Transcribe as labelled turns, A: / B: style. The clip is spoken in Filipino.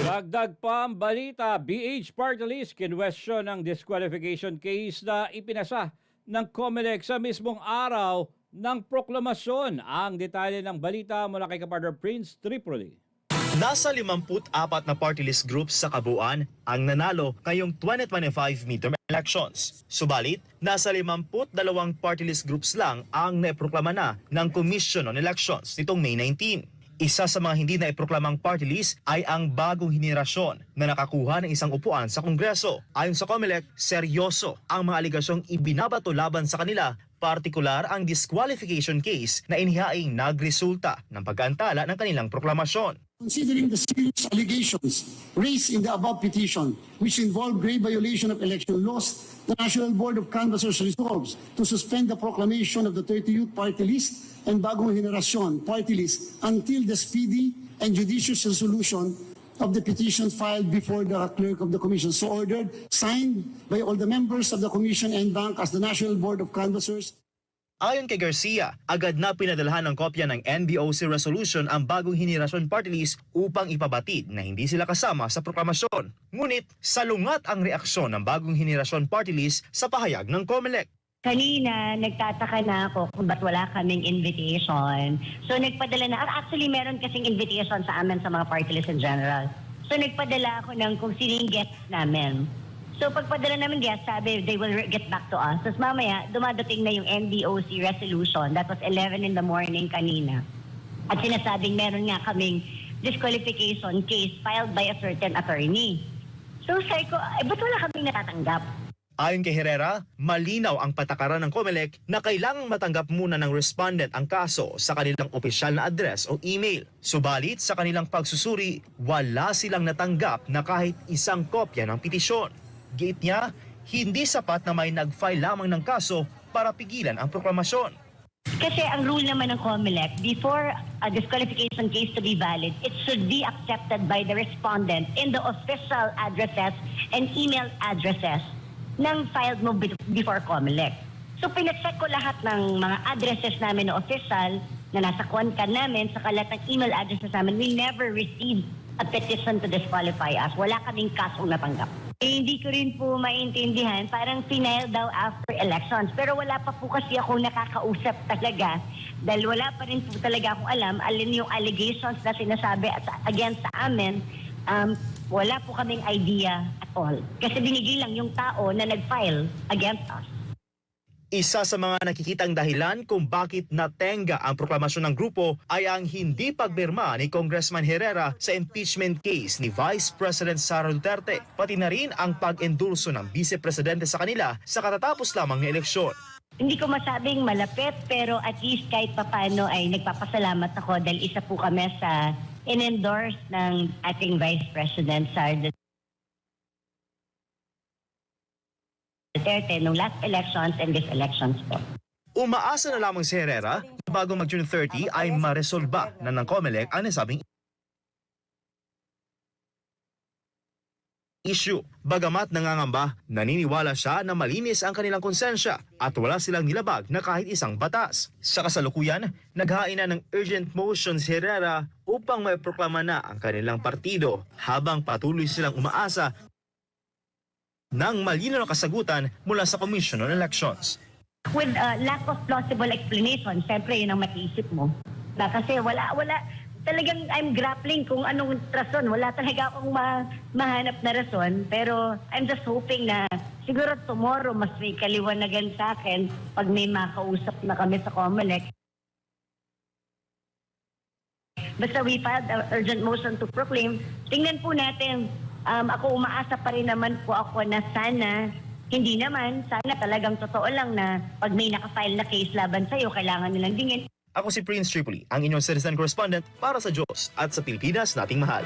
A: Dagdag pa ang balita, BH Party List kinwestiyon ng disqualification case na ipinasa ng COMELEC sa mismong araw ng proklamasyon. Ang detalye ng balita mula kay kapartner Prince Tripoli.
B: Nasa 54 na party list groups sa kabuuan ang nanalo ngayong 2025 midterm elections. Subalit, nasa 52 party list groups lang ang naiproklama na ng Commission on Elections nitong May 19. Isa sa mga hindi naiproklamang party list ay ang bagong henerasyon na nakakuha ng isang upuan sa Kongreso. Ayon sa COMELEC, seryoso ang mga aligasyong ibinabato laban sa kanila, partikular ang disqualification case na inihaing nagresulta ng pag-aantala ng kanilang proklamasyon.
C: Considering the serious allegations raised in the above petition, which involve grave violation of election laws, the National Board of Canvassers resolves to suspend the proclamation of the 30th party list and Bagong Henerasyon party list until the speedy and judicious resolution of the petitions filed before the clerk of the commission. So ordered, signed by all the members of the commission and bank as the National Board of Canvassers.
B: Ayon kay Garcia, agad na pinadalhan ng kopya ng NBOC resolution ang Bagong Henerasyon party list upang ipabatid na hindi sila kasama sa proklamasyon. Ngunit salungat ang reaksyon ng Bagong Henerasyon party list sa pahayag ng COMELEC.
D: Kanina, nagtataka na ako kung ba't wala kaming invitation. So nagpadala na, actually meron kasing invitation sa amin sa mga party list in general. So nagpadala ako ng kung sino yung guests namin. So pagpadala namin guests, sabi they will get back to us. Tapos mamaya, dumadating na yung NDOC resolution. That was 11 in the morning kanina. At sinasabing meron nga kaming disqualification case filed by a certain attorney. So sabi ko, ba't wala kaming natatanggap?
B: Ayon kay Herrera, malinaw ang patakaran ng COMELEC na kailangang matanggap muna ng respondent ang kaso sa kanilang opisyal na address o email. Subalit sa kanilang pagsusuri, wala silang natanggap na kahit isang kopya ng petisyon. Giit niya, hindi sapat na may nag-file lamang ng kaso para pigilan ang proklamasyon.
D: Kasi ang rule naman ng COMELEC, before a disqualification case to be valid, it should be accepted by the respondent in the official addresses and email addresses ng filed mo before COMELEC. So pinacheck ko lahat ng mga addresses namin na official na nasa CONCAN namin, sa lahat ng email addresses namin. We never received a petition to disqualify us. Wala kaming kasong natanggap. Hindi ko rin po maintindihan, parang final daw after elections. Pero wala pa po kasi ako nakakausap talaga dahil wala pa rin po talaga akong alam alin yung allegations na sinasabi against sa amin. Wala po kaming idea at all. Kasi binigay lang yung tao na nag-file against us.
B: Isa sa mga nakikitang dahilan kung bakit natenga ang proklamasyon ng grupo ay ang hindi pagbirma ni Congressman Herrera sa impeachment case ni Vice President Sara Duterte, pati na rin ang pag-endorso ng Vice Presidente sa kanila sa katatapos lamang na eleksyon.
D: Hindi ko masabing malapit pero at least kahit papano ay nagpapasalamat ako dahil isa po kami sa in-endorse ng ating Vice President Sara Duterte nung last elections and this elections po.
B: Umaasa na lamang si Herrera na bago mag-June 30 ay maresolba na ng COMELEC ang nasabing issue. Bagamat nangangamba, naniniwala siya na malinis ang kanilang konsensya at wala silang nilabag na kahit isang batas. Sa kasalukuyan, naghain na ng urgent motion si Herrera upang maiproklama na ang kanilang partido habang patuloy silang umaasa ng malinaw na kasagutan mula sa Commission on Elections.
D: With lack of plausible explanation, siyempre yun ang maiisip mo. Kasi wala, talagang I'm grappling kung anong rason. Wala talaga akong mahanap na rason. Pero I'm just hoping na siguro tomorrow mas may kaliwanagan sa akin pag may makausap na kami sa COMELEC. Basta we filed an urgent motion to proclaim. Tingnan po natin. Ako umaasa pa rin naman po ako na sana, hindi naman, sana talagang totoo lang na pag may nakafile na case laban sa'yo, kailangan nilang dingin.
B: Ako si Prince Tripoli, ang inyong citizen correspondent para sa Diyos at sa Pilipinas nating mahal.